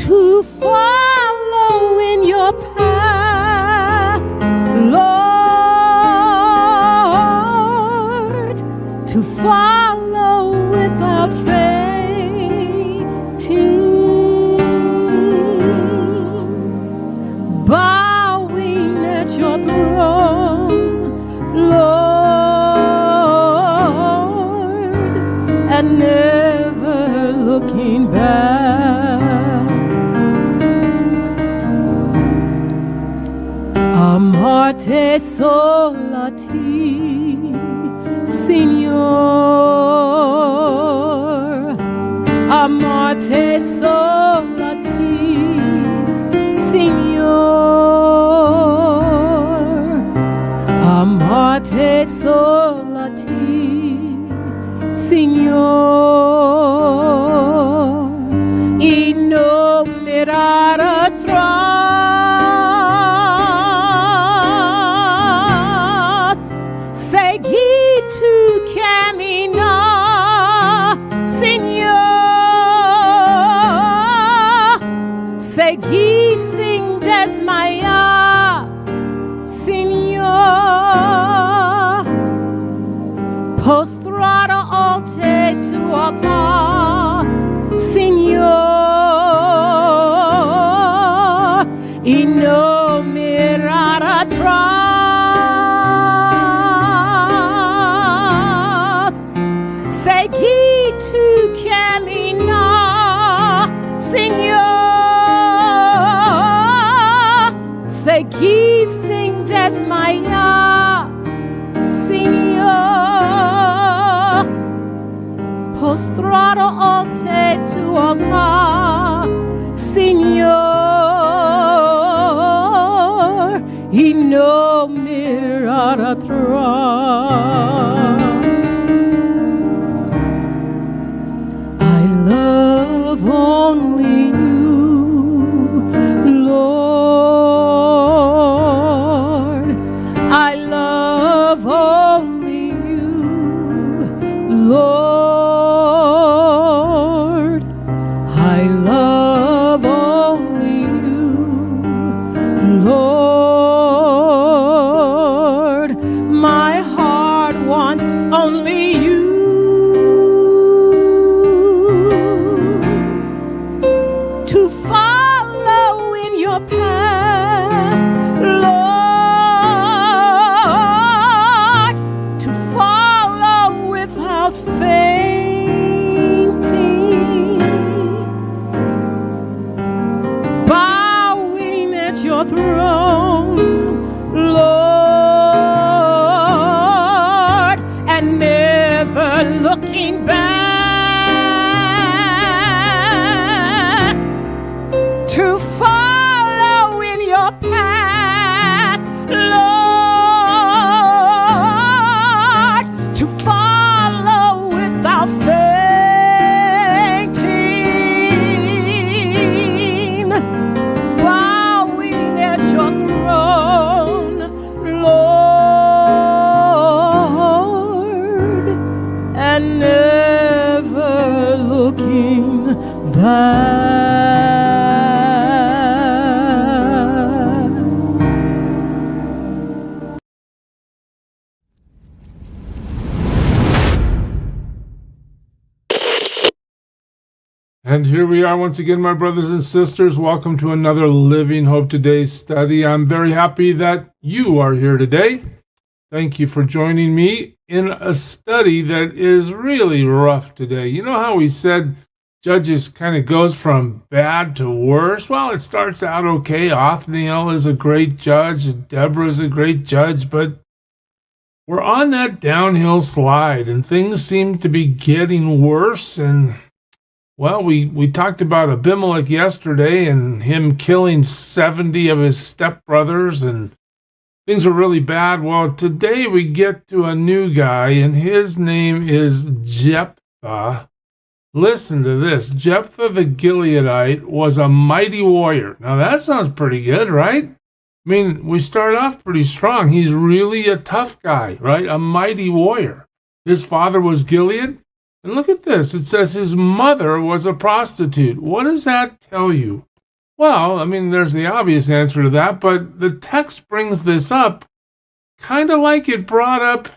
to follow in your path, Lord, to follow without fainting, bowing at your throne, Lord, and never looking back. Amarte solo a ti, Señor. Amarte solo a ti, Señor. Amarte solo a ti, Señor. Y no mirar atrás, seguir tu camino, Señor. Seguir sin desmayar, Señor. Postrado ante tu altar, Señor, y no mirar atrás. Seguir tu camino, Señor. Seguir sin desmayar, Señor. Postrado ante tu altar, Señor, y no mirar atrás. I love only you, Lord. I love only you, Lord. I love only you, Lord. My heart wants only you. To follow in your path, Lord. To follow without fainting, bowing at your throne, Lord, and never looking back. To follow in your path, Lord, to follow without fainting, bowing at your throne, Lord, and never looking back. And here we are once again, my brothers and sisters. Welcome to another Living Hope Today study. I'm very happy that you are here today. Thank you for joining me in a study that is really rough today. You know how we said Judges kind of goes from bad to worse? Well, it starts out okay. Othniel is a great judge. Deborah is a great judge, but we're on that downhill slide and things seem to be getting worse. And well, we talked about Abimelech yesterday and him killing 70 of his stepbrothers, and things were really bad. Well, today we get to a new guy, and his name is Jephthah. Listen to this. Jephthah the Gileadite was a mighty warrior. Now that sounds pretty good, right? I mean, we start off pretty strong. He's really a tough guy, right? A mighty warrior. His father was Gilead. And look at this. It says his mother was a prostitute. What does that tell you? Well, I mean, there's the obvious answer to that, but the text brings this up kind of like it brought up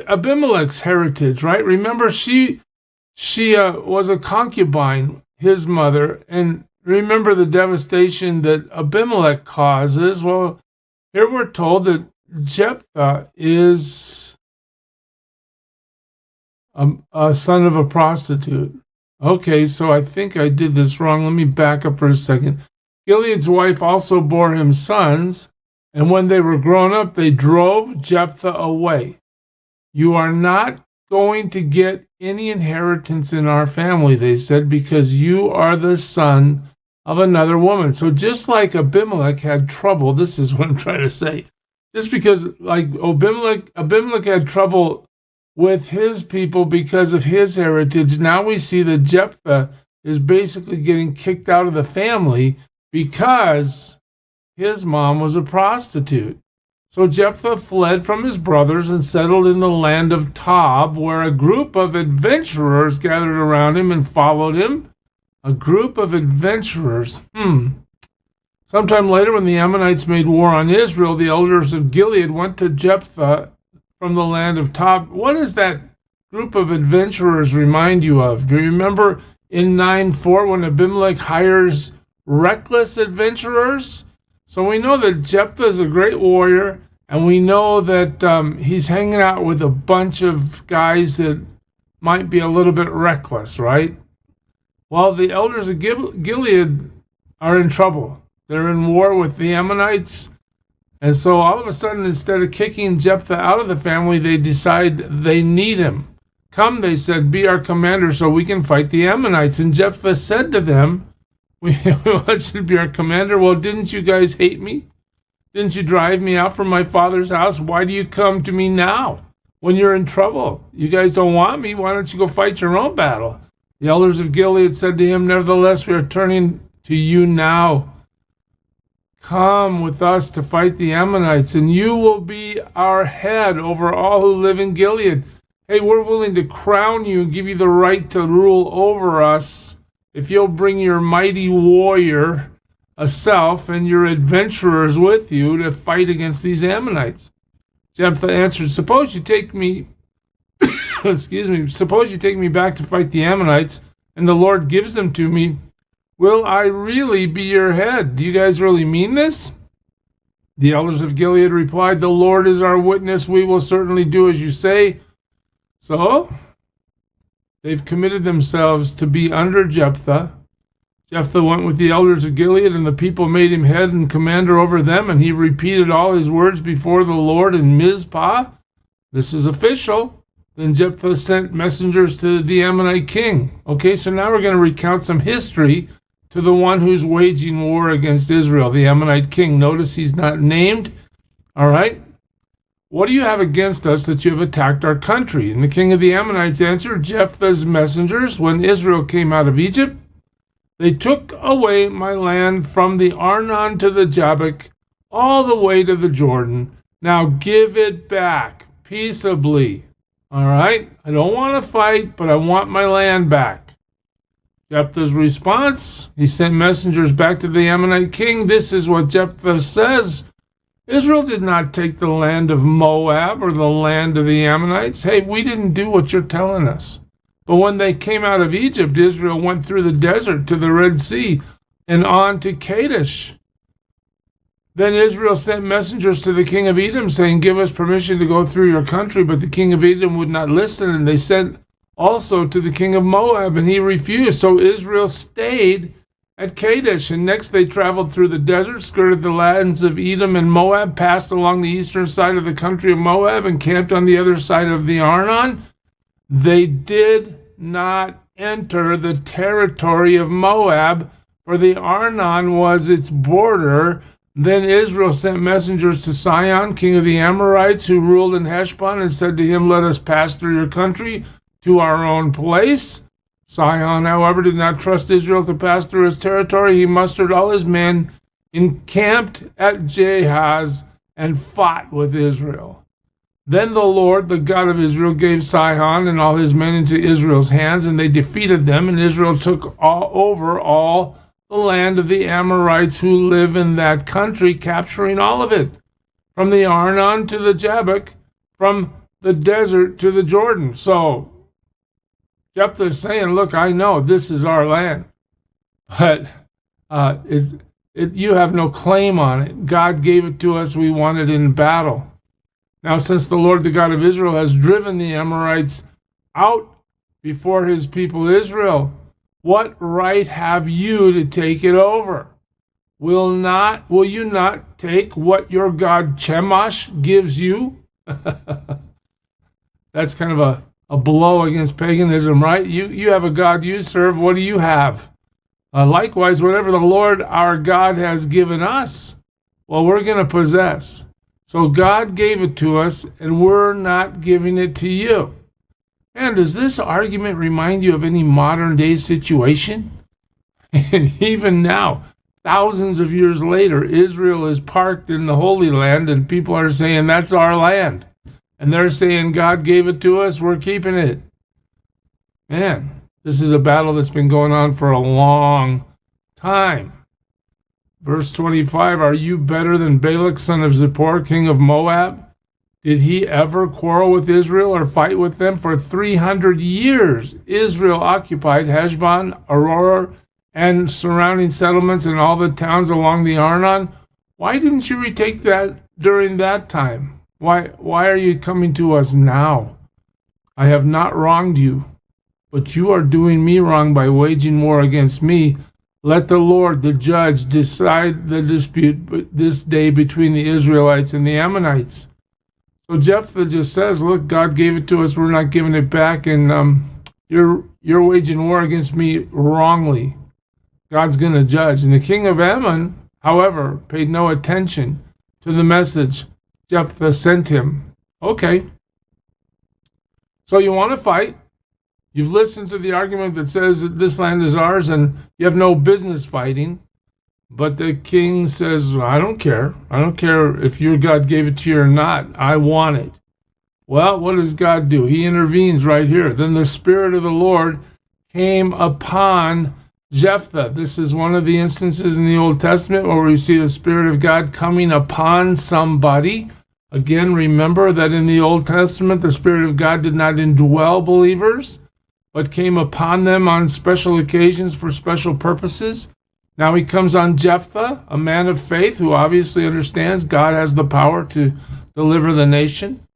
Abimelech's heritage, right? Remember, she was a concubine, his mother, and remember the devastation that Abimelech causes. Well, here we're told that Jephthah is a son of a prostitute. Okay, so I think I did this wrong. Let me back up for a second. Gilead's wife also bore him sons, and when they were grown up, they drove Jephthah away. You are not going to get any inheritance in our family, they said, because you are the son of another woman. So just like Abimelech had trouble, this is what I'm trying to say. Just because like Abimelech had trouble with his people because of his heritage, now we see that Jephthah is basically getting kicked out of the family because his mom was a prostitute. So Jephthah fled from his brothers and settled in the land of Tob, where a group of adventurers gathered around him and followed him. A group of adventurers. Sometime later, when the Ammonites made war on Israel, the elders of Gilead went to Jephthah from the land of Tob. What does that group of adventurers remind you of? Do you remember in 9:4 when Abimelech hires reckless adventurers? So we know that Jephthah is a great warrior, and we know that he's hanging out with a bunch of guys that might be a little bit reckless, right? Well, the elders of Gilead are in trouble. They're in war with the Ammonites. And so all of a sudden, instead of kicking Jephthah out of the family, they decide they need him. Come, they said, be our commander so we can fight the Ammonites. And Jephthah said to them, we want you to be our commander. Well, didn't you guys hate me? Didn't you drive me out from my father's house? Why do you come to me now when you're in trouble? You guys don't want me. Why don't you go fight your own battle? The elders of Gilead said to him, nevertheless, we are turning to you now. Come with us to fight the Ammonites, and you will be our head over all who live in Gilead. Hey, we're willing to crown you and give you the right to rule over us if you'll bring your mighty warrior self and your adventurers with you to fight against these Ammonites. Jephthah answered, suppose you take me, suppose you take me back to fight the Ammonites, and the Lord gives them to me. Will I really be your head? Do you guys really mean this? The elders of Gilead replied, the Lord is our witness. We will certainly do as you say. So they've committed themselves to be under Jephthah. Jephthah went with the elders of Gilead, and the people made him head and commander over them, and he repeated all his words before the Lord in Mizpah. This is official. Then Jephthah sent messengers to the Ammonite king. Okay, so now we're going to recount some history to the one who's waging war against Israel, the Ammonite king. Notice he's not named. All right. What do you have against us that you have attacked our country? And the king of the Ammonites answered Jephthah's messengers, when Israel came out of Egypt, they took away my land from the Arnon to the Jabbok, all the way to the Jordan. Now give it back peaceably. All right? I don't want to fight, but I want my land back. Jephthah's response, he sent messengers back to the Ammonite king. This is what Jephthah says. Israel did not take the land of Moab or the land of the Ammonites. Hey, we didn't do what you're telling us. But when they came out of Egypt, Israel went through the desert to the Red Sea and on to Kadesh. Then Israel sent messengers to the king of Edom, saying, give us permission to go through your country. But the king of Edom would not listen, and they sent also to the king of Moab, and he refused. So Israel stayed at Kadesh, and next they traveled through the desert, skirted the lands of Edom and Moab, passed along the eastern side of the country of Moab, and camped on the other side of the Arnon. They did not enter the territory of Moab, for the Arnon was its border. Then Israel sent messengers to Sihon, king of the Amorites, who ruled in Heshbon, and said to him, let us pass through your country to our own place. Sihon, however, did not trust Israel to pass through his territory. He mustered all his men, encamped at Jahaz, and fought with Israel. Then the Lord, the God of Israel, gave Sihon and all his men into Israel's hands, and they defeated them, and Israel took over all the land of the Amorites who live in that country, capturing all of it, from the Arnon to the Jabbok, from the desert to the Jordan. So Jephthah is saying, look, I know this is our land, but you have no claim on it. God gave it to us. We won it in battle. Now, since the Lord, the God of Israel, has driven the Amorites out before his people Israel, what right have you to take it over? Will you not take what your god Chemosh gives you? That's kind of a blow against paganism, right? You have a god you serve. What do you have? Likewise, whatever the Lord our God has given us, well, we're going to possess. So God gave it to us, and we're not giving it to you. And does this argument remind you of any modern day situation? And even now, thousands of years later, Israel is parked in the Holy Land, and people are saying, that's our land. And they're saying, God gave it to us, we're keeping it. Man, this is a battle that's been going on for a long time. Verse 25, are you better than Balak, son of Zippor, king of Moab? Did he ever quarrel with Israel or fight with them? For 300 years, Israel occupied Heshbon, Aroer, and surrounding settlements and all the towns along the Arnon. Why didn't you retake that during that time? Why are you coming to us now? I have not wronged you, but you are doing me wrong by waging war against me. Let the Lord, the judge, decide the dispute this day between the Israelites and the Ammonites. So Jephthah just says, look, God gave it to us, we're not giving it back, and you're waging war against me wrongly. God's going to judge. And the king of Ammon, however, paid no attention to the message Jephthah sent him. Okay. So you want to fight. You've listened to the argument that says that this land is ours and you have no business fighting. But the king says, I don't care. I don't care if your God gave it to you or not. I want it. Well, what does God do? He intervenes right here. Then the Spirit of the Lord came upon Jephthah. This is one of the instances in the Old Testament where we see the Spirit of God coming upon somebody. Again, remember that in the Old Testament, the Spirit of God did not indwell believers, but came upon them on special occasions for special purposes. Now he comes on Jephthah, a man of faith who obviously understands God has the power to deliver the nation.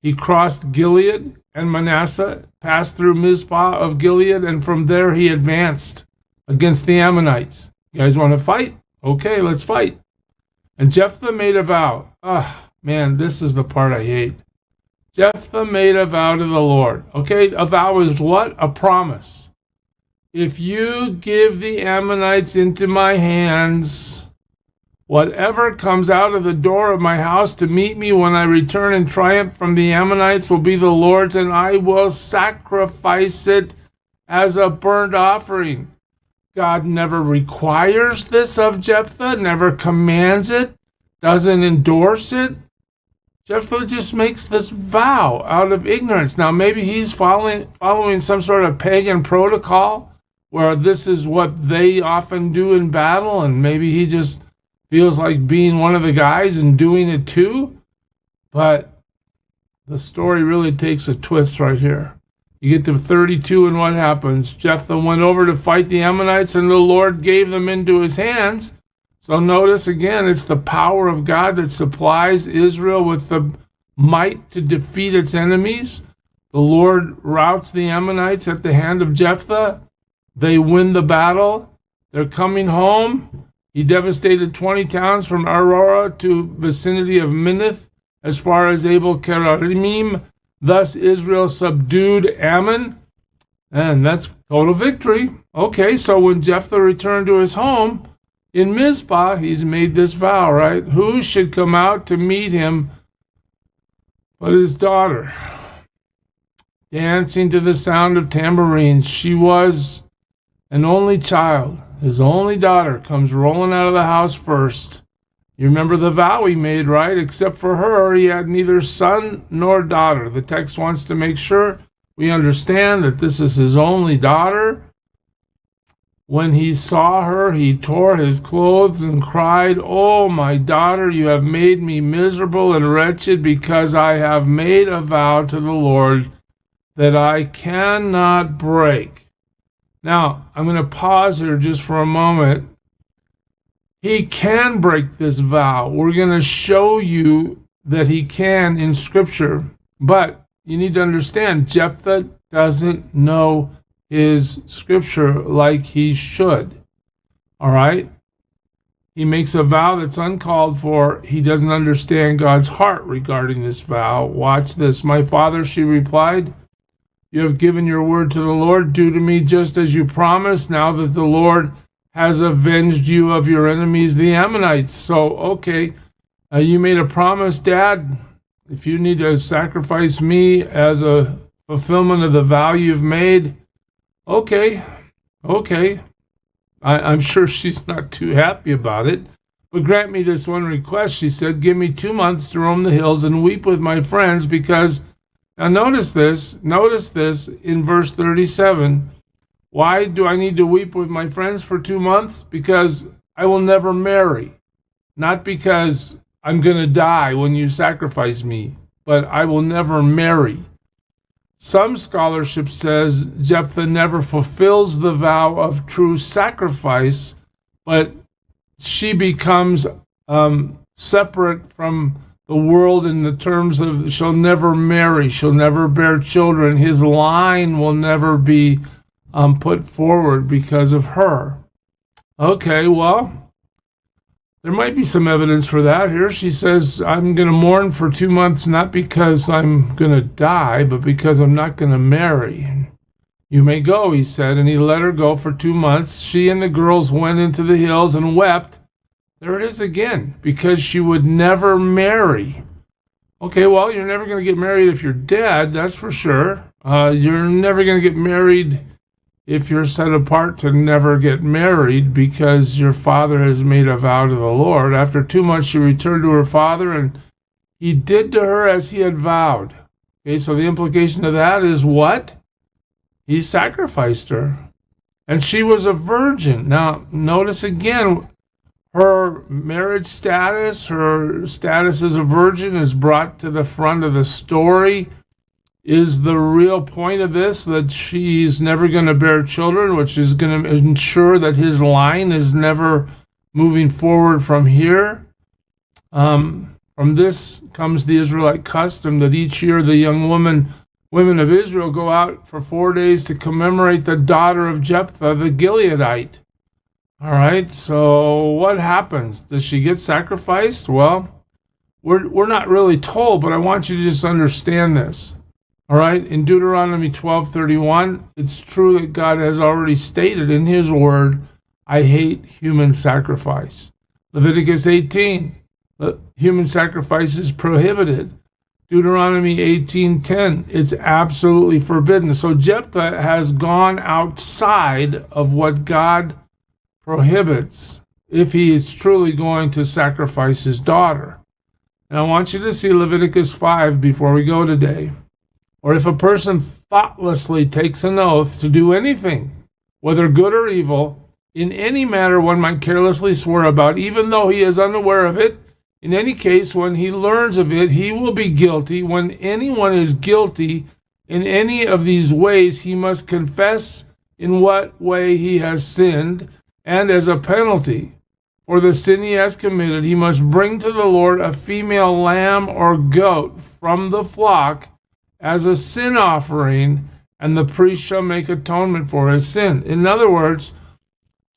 He crossed Gilead and Manasseh, passed through Mizpah of Gilead, and from there he advanced against the Ammonites. You guys want to fight? Okay, let's fight. And Jephthah made a vow. Man, this is the part I hate. Jephthah made a vow to the Lord. Okay, a vow is what? A promise. If you give the Ammonites into my hands, whatever comes out of the door of my house to meet me when I return in triumph from the Ammonites will be the Lord's, and I will sacrifice it as a burnt offering. God never requires this of Jephthah, never commands it, doesn't endorse it. Jephthah just makes this vow out of ignorance. Now, maybe he's following some sort of pagan protocol where this is what they often do in battle, and maybe he just feels like being one of the guys and doing it too. But the story really takes a twist right here. You get to 32, and what happens? Jephthah went over to fight the Ammonites, and the Lord gave them into his hands. So notice again, it's the power of God that supplies Israel with the might to defeat its enemies. The Lord routs the Ammonites at the hand of Jephthah. They win the battle. They're coming home. He devastated 20 towns from Aurora to vicinity of Minnith as far as Abel Keramim. Thus Israel subdued Ammon. And that's total victory. Okay, so when Jephthah returned to his home, in Mizpah, he's made this vow, right? Who should come out to meet him but his daughter, dancing to the sound of tambourines? She was an only child. His only daughter comes rolling out of the house first. You remember the vow he made, right? Except for her, he had neither son nor daughter. The text wants to make sure we understand that this is his only daughter. When he saw her, he tore his clothes and cried, "Oh, my daughter, you have made me miserable and wretched, because I have made a vow to the Lord that I cannot break." Now, I'm going to pause here just for a moment. He can break this vow. We're going to show you that he can in Scripture. But you need to understand, Jephthah doesn't know his Scripture like he should. All right? He makes a vow that's uncalled for. He doesn't understand God's heart regarding this vow. Watch this. "My father," she replied, "you have given your word to the Lord. Do to me just as you promised, now that the Lord has avenged you of your enemies, the Ammonites." So, okay, you made a promise, Dad. If you need to sacrifice me as a fulfillment of the vow you've made, okay. I'm sure she's not too happy about it. "But grant me this one request," she said. "Give me 2 months to roam the hills and weep with my friends, because..." Now notice this in verse 37. "Why do I need to weep with my friends for 2 months? Because I will never marry. Not because I'm going to die when you sacrifice me, but I will never marry." Some scholarship says Jephthah never fulfills the vow of true sacrifice, but she becomes separate from the world in the terms of she'll never marry, she'll never bear children. His line will never be put forward because of her. Okay, well, there might be some evidence for that here. She says, "I'm going to mourn for 2 months, not because I'm going to die, but because I'm not going to marry." "You may go," he said, and he let her go for 2 months. She and the girls went into the hills and wept. There it is again, because she would never marry. Okay, well, you're never going to get married if you're dead, that's for sure. You're never going to get married if you're set apart to never get married, because your father has made a vow to the Lord. After 2 months, she returned to her father, and he did to her as he had vowed. Okay, so the implication of that is what? He sacrificed her. And she was a virgin. Now, notice again, her marriage status, her status as a virgin is brought to the front of the story. Is the real point of this that she's never going to bear children, which is going to ensure that his line is never moving forward from here? From this comes the Israelite custom that each year the young women of Israel go out for 4 days to commemorate the daughter of Jephthah, the Gileadite. All right, so what happens? Does she get sacrificed? Well, we're not really told, but I want you to just understand this. All right, in Deuteronomy 12:31, it's true that God has already stated in his word, "I hate human sacrifice." Leviticus 18, human sacrifice is prohibited. Deuteronomy 18:10, it's absolutely forbidden. So Jephthah has gone outside of what God prohibits if he is truly going to sacrifice his daughter. And I want you to see Leviticus 5 before we go today. "Or if a person thoughtlessly takes an oath to do anything, whether good or evil, in any matter one might carelessly swear about, even though he is unaware of it, in any case, when he learns of it, he will be guilty. When anyone is guilty in any of these ways, he must confess in what way he has sinned, and as a penalty for the sin he has committed, he must bring to the Lord a female lamb or goat from the flock as a sin offering, and the priest shall make atonement for his sin." In other words,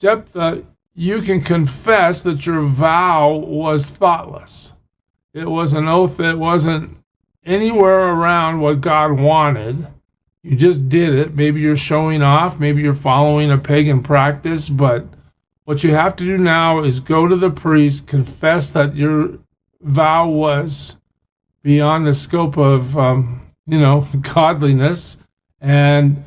Jephthah, you can confess that your vow was thoughtless. It was an oath that wasn't anywhere around what God wanted. You just did it. Maybe you're showing off. Maybe you're following a pagan practice. But what you have to do now is go to the priest, confess that your vow was beyond the scope of, godliness, and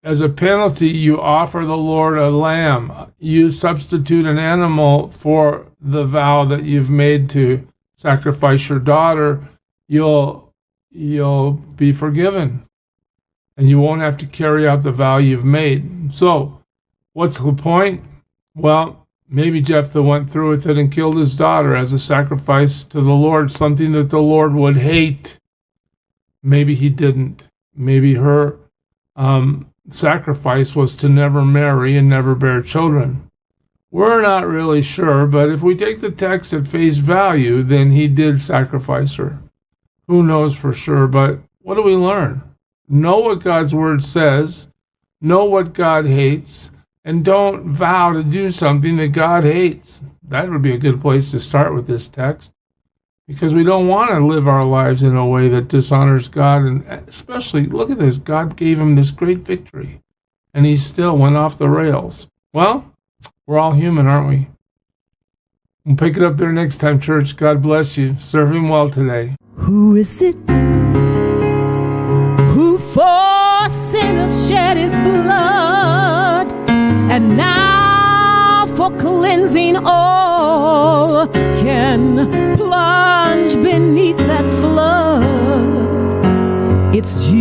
as a penalty, you offer the Lord a lamb. You substitute an animal for the vow that you've made to sacrifice your daughter. You'll be forgiven, and you won't have to carry out the vow you've made. So, what's the point? Well, maybe Jephthah went through with it and killed his daughter as a sacrifice to the Lord, something that the Lord would hate. Maybe he didn't. Maybe her sacrifice was to never marry and never bear children. We're not really sure, but if we take the text at face value, then he did sacrifice her. Who knows for sure, but what do we learn? Know what God's word says, know what God hates, and don't vow to do something that God hates. That would be a good place to start with this text, because we don't want to live our lives in a way that dishonors God. And especially, look at this, God gave him this great victory, and he still went off the rails. Well, we're all human, aren't we? We'll pick it up there next time, church. God bless you. Serve him well today. Who is it who for sinners shed his blood, and now for cleansing all can plunge beneath that flood? It's Jesus.